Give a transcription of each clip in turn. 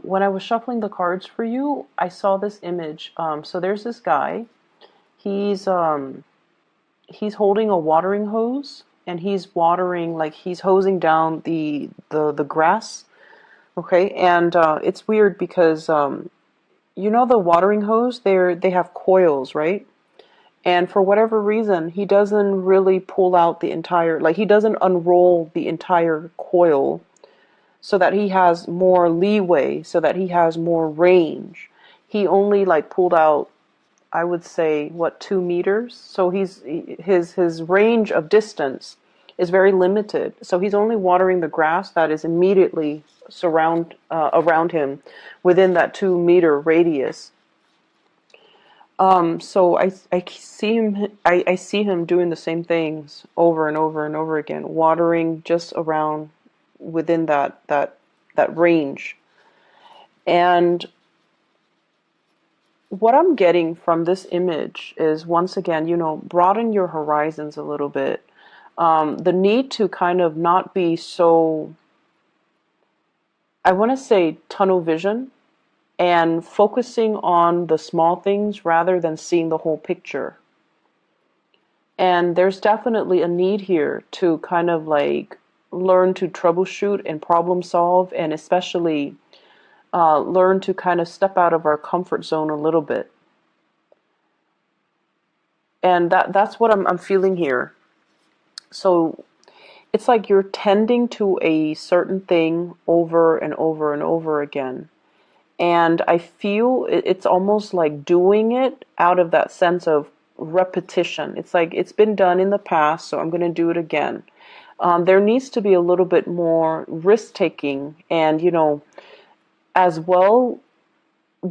When I was shuffling the cards for you, I saw this image. So there's this guy. He's he's holding a watering hose, and he's watering, like he's hosing down the grass. Okay, and it's weird because you know the watering hose, they have coils, right? And for whatever reason, he doesn't really pull out the entire, like he doesn't unroll the entire coil so that he has more leeway, so that he has more range. He only like pulled out, I would say, what, 2 meters? So his range of distance is very limited. So he's only watering the grass that is immediately around him within that 2 meter radius. So I see him I see him doing the same things over and over and over again, watering just around within that range. And what I'm getting from this image is, once again, broaden your horizons a little bit. The need to kind of not be so, I want to say, tunnel vision, and focusing on the small things rather than seeing the whole picture. And there's definitely a need here to kind of like learn to troubleshoot and problem solve, and especially learn to kind of step out of our comfort zone a little bit. And that's what I'm feeling here. So it's like you're tending to a certain thing over and over and over again. And I feel it's almost like doing it out of that sense of repetition. It's like it's been done in the past, so I'm going to do it again. There needs to be a little bit more risk taking, and, as well,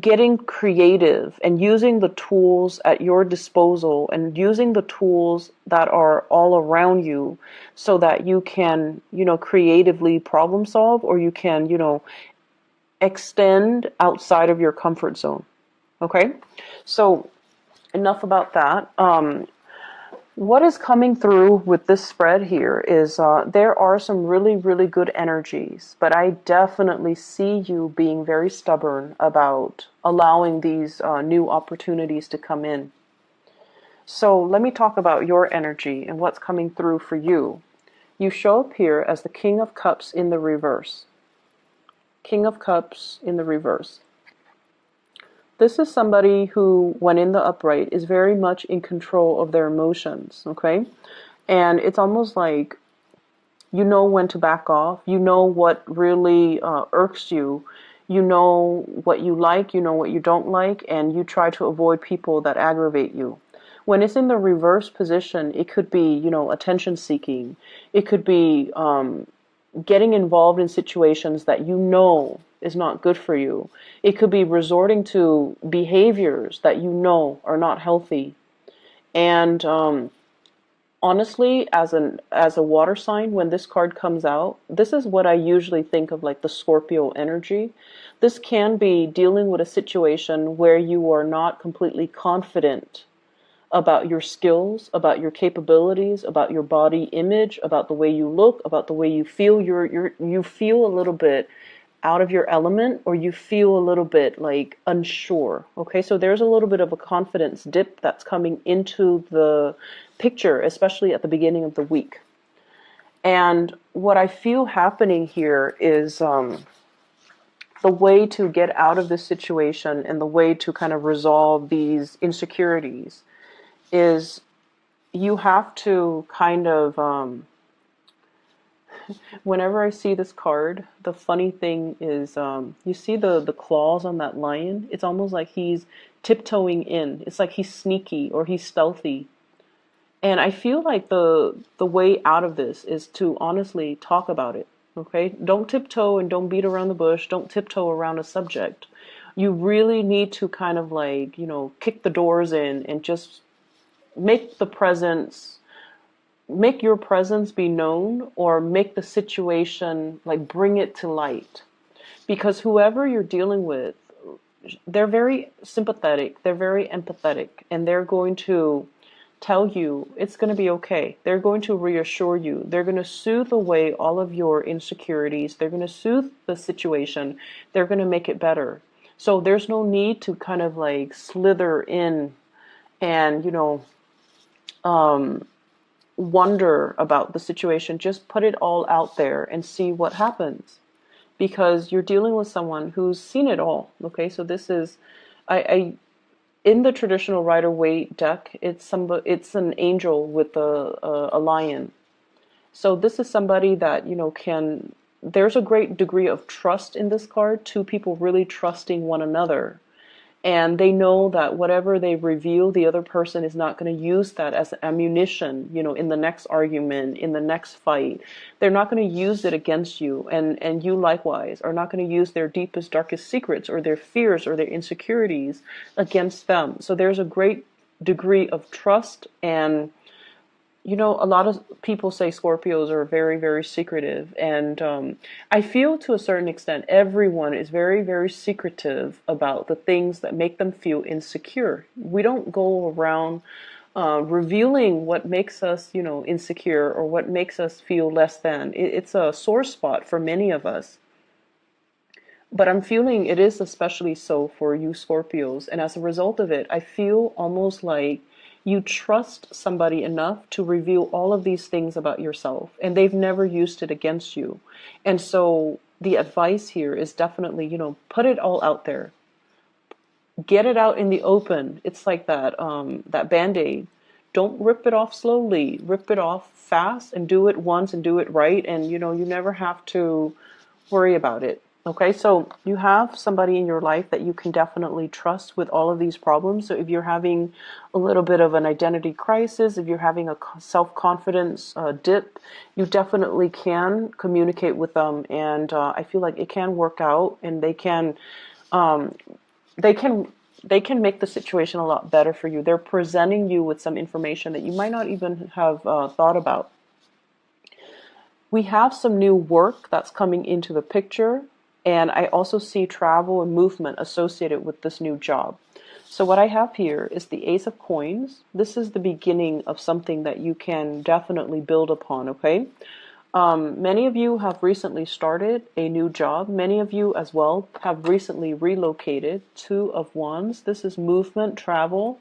getting creative and using the tools at your disposal, and using the tools that are all around you, so that you can, creatively problem solve, or you can, extend outside of your comfort zone. Okay? So enough about that. What is coming through with this spread here is there are some really, really good energies, but I definitely see you being very stubborn about allowing these new opportunities to come in. So let me talk about your energy and what's coming through for you. You show up here as the King of Cups in the reverse. King of Cups in the reverse. This is somebody who, when in the upright, is very much in control of their emotions, okay? And it's almost like you know when to back off. You know what really irks you. You know what you like, you know what you don't like, and you try to avoid people that aggravate you. When it's in the reverse position, it could be, attention seeking. It could be getting involved in situations that you know is not good for you. It could be resorting to behaviors that you know are not healthy. And honestly, as a water sign, when this card comes out, this is what I usually think of, like the Scorpio energy. This can be dealing with a situation where you are not completely confident about your skills, about your capabilities, about your body image, about the way you look, about the way you feel. You feel a little bit out of your element, or you feel a little bit like unsure. Okay, so there's a little bit of a confidence dip that's coming into the picture, especially at the beginning of the week. And what I feel happening here is the way to get out of this situation, and the way to kind of resolve these insecurities, is you have to kind of, whenever I see this card, the funny thing is, you see the claws on that lion? It's almost like he's tiptoeing in. It's like he's sneaky, or he's stealthy. And I feel like the way out of this is to honestly talk about it. Okay? Don't tiptoe and don't beat around the bush. Don't tiptoe around a subject. You really need to kind of like, kick the doors in and just make your presence be known, or make the situation, like, bring it to light. Because whoever you're dealing with, they're very sympathetic, they're very empathetic, and they're going to tell you it's going to be okay. They're going to reassure you. They're going to soothe away all of your insecurities. They're going to soothe the situation. They're going to make it better. So there's no need to kind of like slither in and, wonder about the situation. Just put it all out there and see what happens, because you're dealing with someone who's seen it all. Okay, so this is, I in the traditional Rider-Waite deck, it's an angel with a lion. So this is somebody that can. There's a great degree of trust in this card. Two people really trusting one another. And they know that whatever they reveal, the other person is not going to use that as ammunition, in the next argument, in the next fight. They're not going to use it against you. And you likewise are not going to use their deepest, darkest secrets or their fears or their insecurities against them. So there's a great degree of trust. And a lot of people say Scorpios are very, very secretive. And I feel to a certain extent, everyone is very, very secretive about the things that make them feel insecure. We don't go around revealing what makes us, insecure or what makes us feel less than. It's a sore spot for many of us. But I'm feeling it is especially so for you Scorpios. And as a result of it, I feel almost like you trust somebody enough to reveal all of these things about yourself, and they've never used it against you. And so the advice here is definitely, put it all out there. Get it out in the open. It's like that Band-Aid. Don't rip it off slowly. Rip it off fast and do it once and do it right. And, you never have to worry about it. Okay, so you have somebody in your life that you can definitely trust with all of these problems. So if you're having a little bit of an identity crisis, if you're having a self-confidence dip, you definitely can communicate with them. And I feel like it can work out, and um, they can make the situation a lot better for you. They're presenting you with some information that you might not even have thought about. We have some new work that's coming into the picture. And I also see travel and movement associated with this new job. So what I have here is the Ace of Coins. This is the beginning of something that you can definitely build upon, okay? Many of you have recently started a new job. Many of you as well have recently relocated. Two of Wands. This is movement, travel,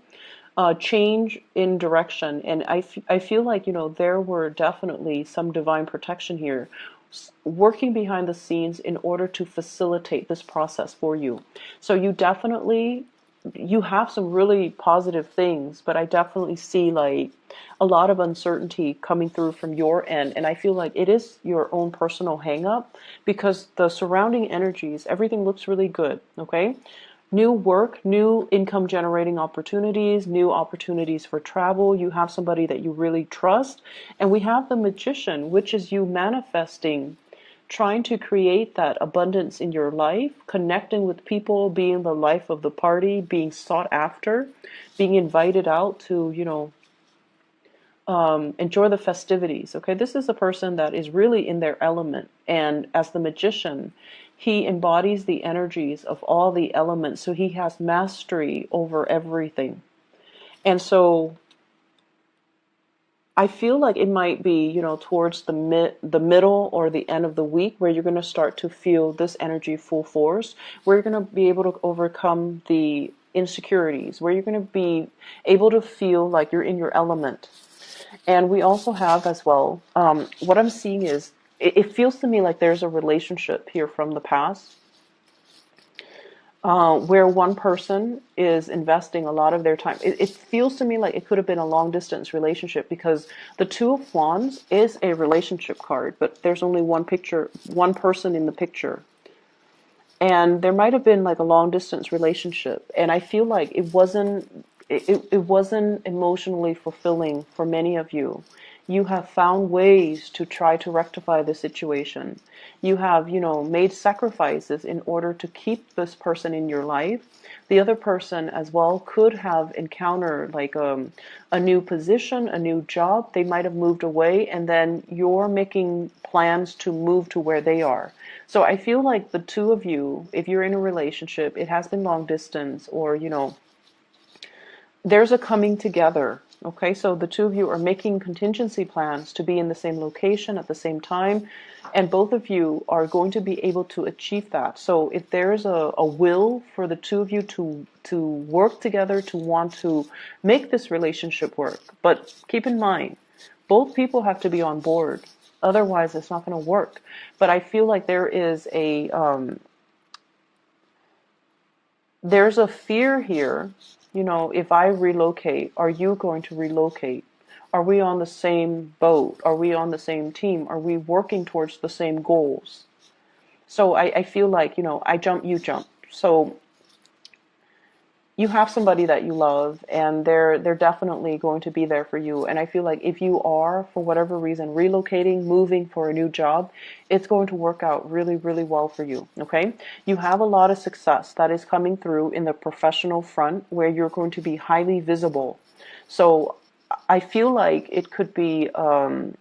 change in direction. And I feel like, there were definitely some divine protection here, working behind the scenes in order to facilitate this process for you. So you have some really positive things, but I definitely see like a lot of uncertainty coming through from your end. And I feel like it is your own personal hang up, because the surrounding energies, everything looks really good. Okay. New work, new income generating opportunities, new opportunities for travel. You have somebody that you really trust. And we have the Magician, which is you manifesting, trying to create that abundance in your life, connecting with people, being the life of the party, being sought after, being invited out to, enjoy the festivities. Okay, this is a person that is really in their element. And as the Magician, he embodies the energies of all the elements. So he has mastery over everything. And so I feel like it might be, towards the middle or the end of the week where you're going to start to feel this energy full force, where you're going to be able to overcome the insecurities, where you're going to be able to feel like you're in your element. And we also have as well, what I'm seeing is, it feels to me like there's a relationship here from the past where one person is investing a lot of their time. It feels to me like it could have been a long distance relationship, because the Two of Wands is a relationship card, but there's only one person in the picture. And there might have been like a long distance relationship. And I feel like it wasn't emotionally fulfilling for many of you. You have found ways to try to rectify the situation. You have, made sacrifices in order to keep this person in your life. The other person as well could have encountered like a new position, a new job. They might have moved away, and then you're making plans to move to where they are. So I feel like the two of you, if you're in a relationship, it has been long distance, or, there's a coming together. Okay, so the two of you are making contingency plans to be in the same location at the same time, and both of you are going to be able to achieve that. So if there's a will for the two of you to work together, to want to make this relationship work, but keep in mind, both people have to be on board. Otherwise, it's not going to work. But I feel like there's a fear here. You know, if I relocate, are you going to relocate? Are we on the same boat? Are we on the same team? Are we working towards the same goals? So I feel like, you know, I jump, you jump. So you have somebody that you love, and they're definitely going to be there for you. And I feel like if you are, for whatever reason, relocating, moving for a new job, it's going to work out really, really well for you. Okay, you have a lot of success that is coming through in the professional front, where you're going to be highly visible. So I feel like it could be a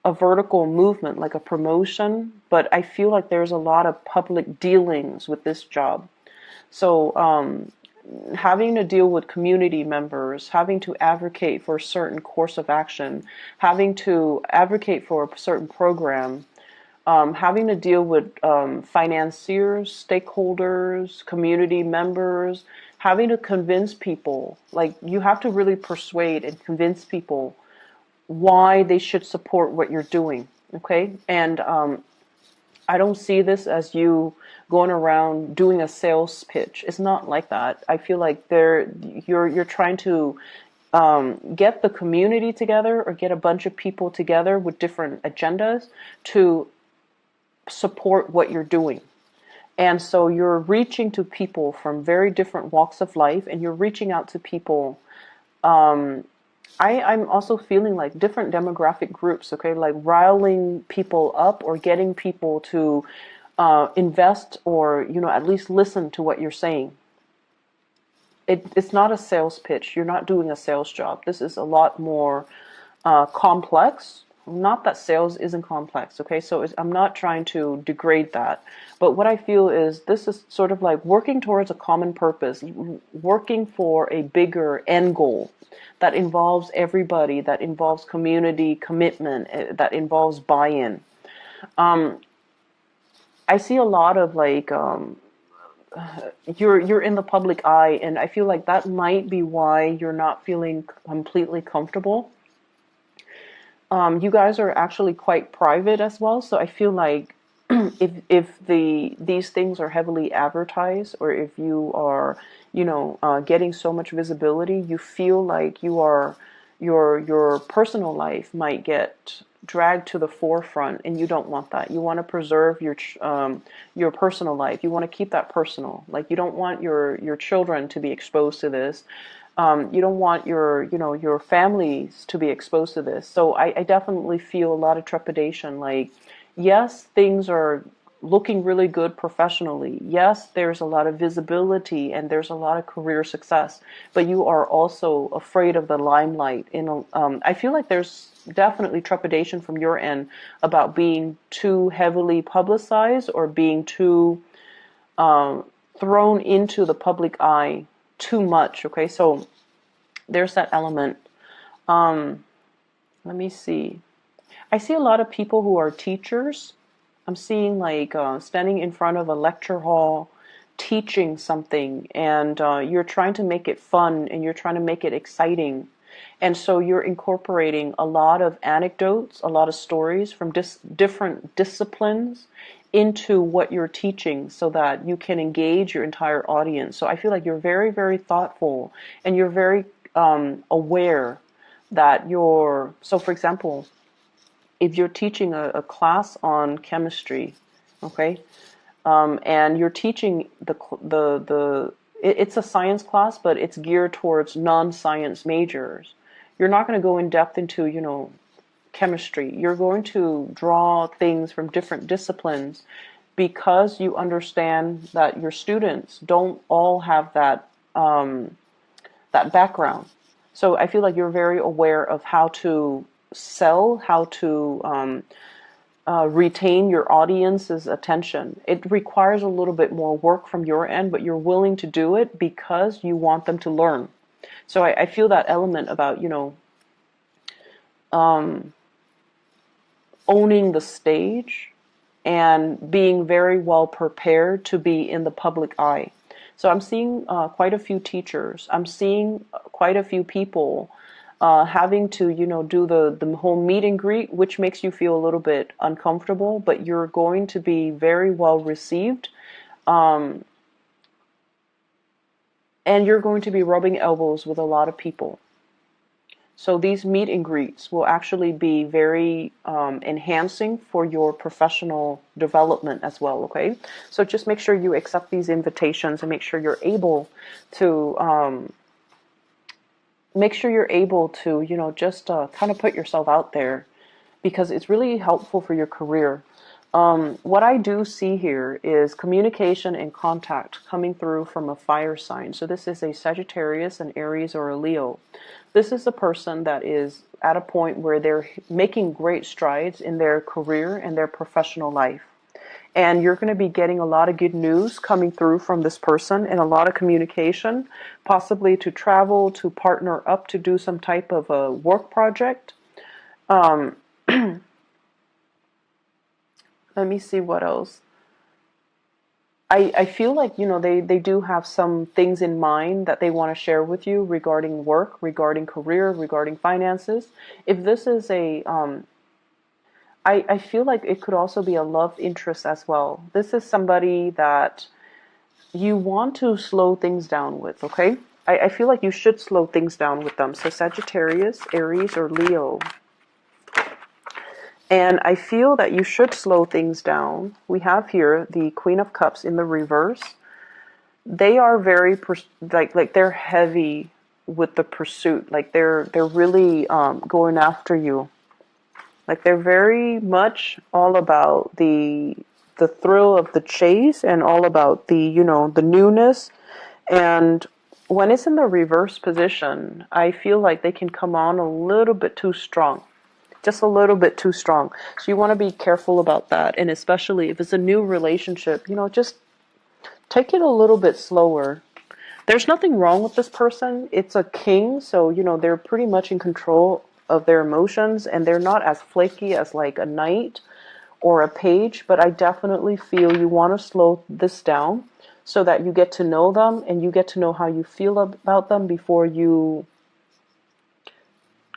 vertical movement, like a promotion, but I feel like there's a lot of public dealings with this job. So having to deal with community members, having to advocate for a certain course of action, having to advocate for a certain program, having to deal with financiers, stakeholders, community members, having to convince people, like you have to really persuade and convince people why they should support what you're doing. Okay, and I don't see this as you going around doing a sales pitch. It's not like that. I feel like you're trying to get the community together, or get a bunch of people together with different agendas to support what you're doing. And so you're reaching to people from very different walks of life, and you're reaching out to people. I'm also feeling like different demographic groups, okay, like riling people up or getting people to invest, or, you know, at least listen to what you're saying. It's not a sales pitch. You're not doing a sales job. This is a lot more complex. Not that sales isn't complex, okay? So I'm not trying to degrade that. But what I feel is this is sort of like working towards a common purpose, working for a bigger end goal that involves everybody, that involves community commitment, that involves buy-in. I see a lot of like you're in the public eye, and I feel like that might be why you're not feeling completely comfortable. You guys are actually quite private as well, so I feel like if these things are heavily advertised, or if you are, you know, getting so much visibility, you feel like your personal life might get dragged to the forefront, and you don't want that. You want to preserve your personal life. You want to keep that personal. Like, you don't want your children to be exposed to this. You don't want your families to be exposed to this. So I definitely feel a lot of trepidation. Like, yes, things are looking really good professionally. Yes, there's a lot of visibility and there's a lot of career success, but you are also afraid of the limelight. I feel like there's definitely trepidation from your end about being too heavily publicized, or being too thrown into the public eye too much. Okay, so there's that element. Let me see. I see a lot of people who are teachers. I'm seeing like standing in front of a lecture hall, teaching something, and you're trying to make it fun, and you're trying to make it exciting. And so you're incorporating a lot of anecdotes, a lot of stories from different disciplines into what you're teaching, so that you can engage your entire audience. So I feel like you're very, very thoughtful, and you're very aware that so for example, if you're teaching a class on chemistry, okay, and you're teaching it's a science class, but it's geared towards non-science majors. You're not going to go in depth into, chemistry. You're going to draw things from different disciplines, because you understand that your students don't all have that background. So I feel like you're very aware of how to sell, how to retain your audience's attention. It requires a little bit more work from your end, but you're willing to do it because you want them to learn. So I feel that element about, owning the stage and being very well prepared to be in the public eye. So I'm seeing quite a few teachers. I'm seeing quite a few people having to, do the whole meet and greet, which makes you feel a little bit uncomfortable, but you're going to be very well received. Um, and you're going to be rubbing elbows with a lot of people. So these meet and greets will actually be very enhancing for your professional development as well, okay? So just make sure you accept these invitations and make sure you're able to, just kind of put yourself out there, because it's really helpful for your career. What I do see here is communication and contact coming through from a fire sign. So this is a Sagittarius, an Aries, or a Leo. This is a person that is at a point where they're making great strides in their career and their professional life. And you're going to be getting a lot of good news coming through from this person, and a lot of communication, possibly to travel, to partner up, to do some type of a work project. Um, Let me see what else. I feel like, they do have some things in mind that they want to share with you regarding work, regarding career, regarding finances. If this is I feel like it could also be a love interest as well. This is somebody that you want to slow things down with, okay? I feel like you should slow things down with them. So Sagittarius, Aries, or Leo. And I feel that you should slow things down. We have here the Queen of Cups in the reverse. They are very like they're heavy with the pursuit. Like they're really going after you. Like they're very much all about the thrill of the chase, and all about the newness. And when it's in the reverse position, I feel like they can come on a little bit too strong. Just a little bit too strong. So you want to be careful about that. And especially if it's a new relationship, just take it a little bit slower. There's nothing wrong with this person. It's a king, so, they're pretty much in control of their emotions, and they're not as flaky as like a knight or a page, but I definitely feel you want to slow this down so that you get to know them and you get to know how you feel about them before you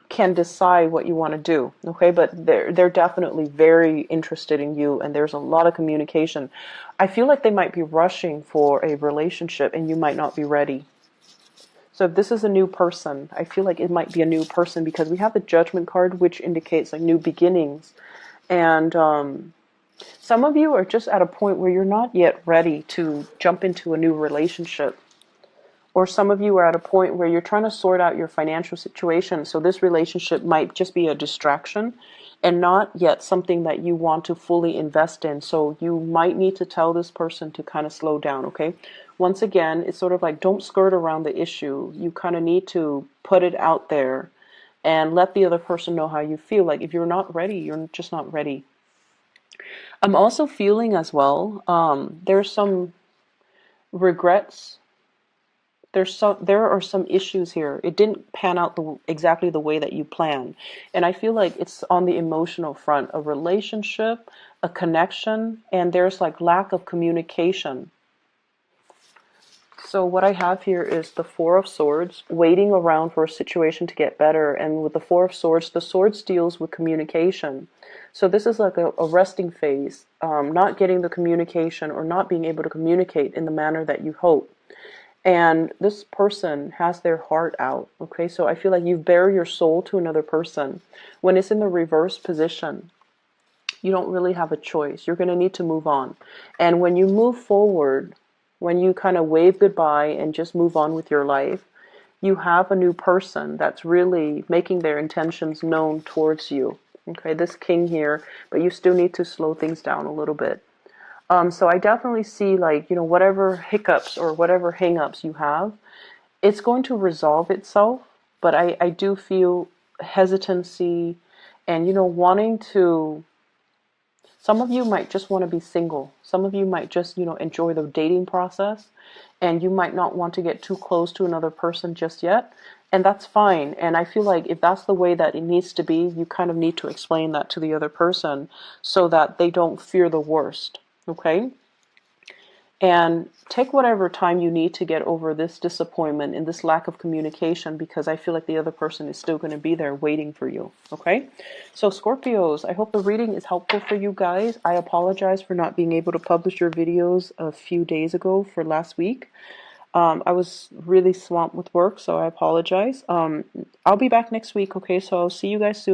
can decide what you want to do, okay? But they're definitely very interested in you, and there's a lot of communication. I feel like they might be rushing for a relationship, and you might not be ready. So if this is a new person, I feel like it might be a new person, because we have the Judgment card, which indicates like new beginnings. And some of you are just at a point where you're not yet ready to jump into a new relationship. Or some of you are at a point where you're trying to sort out your financial situation. So this relationship might just be a distraction and not yet something that you want to fully invest in. So you might need to tell this person to kind of slow down, okay? Once again, it's sort of like, don't skirt around the issue. You kind of need to put it out there and let the other person know how you feel. Like if you're not ready, you're just not ready. I'm also feeling as well, there's some regrets. There are some issues here. It didn't pan out exactly the way that you planned. And I feel like it's on the emotional front, a relationship, a connection, and there's like lack of communication. So what I have here is the Four of Swords, waiting around for a situation to get better. And with the Four of Swords, the Swords deals with communication. So this is like a resting phase, not getting the communication or not being able to communicate in the manner that you hope. And this person has their heart out, okay? So I feel like you've bared your soul to another person. When it's in the reverse position, you don't really have a choice. You're going to need to move on. And when you move forward, when you kind of wave goodbye and just move on with your life, you have a new person that's really making their intentions known towards you. Okay, this king here, but you still need to slow things down a little bit. So I definitely see, like, whatever hiccups or whatever hang-ups you have, it's going to resolve itself. But I do feel hesitancy and, wanting to Some of you might just want to be single. Some of you might just, enjoy the dating process, and you might not want to get too close to another person just yet. And that's fine. And I feel like if that's the way that it needs to be, you kind of need to explain that to the other person so that they don't fear the worst. Okay? And take whatever time you need to get over this disappointment and this lack of communication, because I feel like the other person is still going to be there waiting for you. Okay? So Scorpios, I hope the reading is helpful for you guys. I apologize for not being able to publish your videos a few days ago for last week. I was really swamped with work, so I apologize. I'll be back next week, okay? So I'll see you guys soon.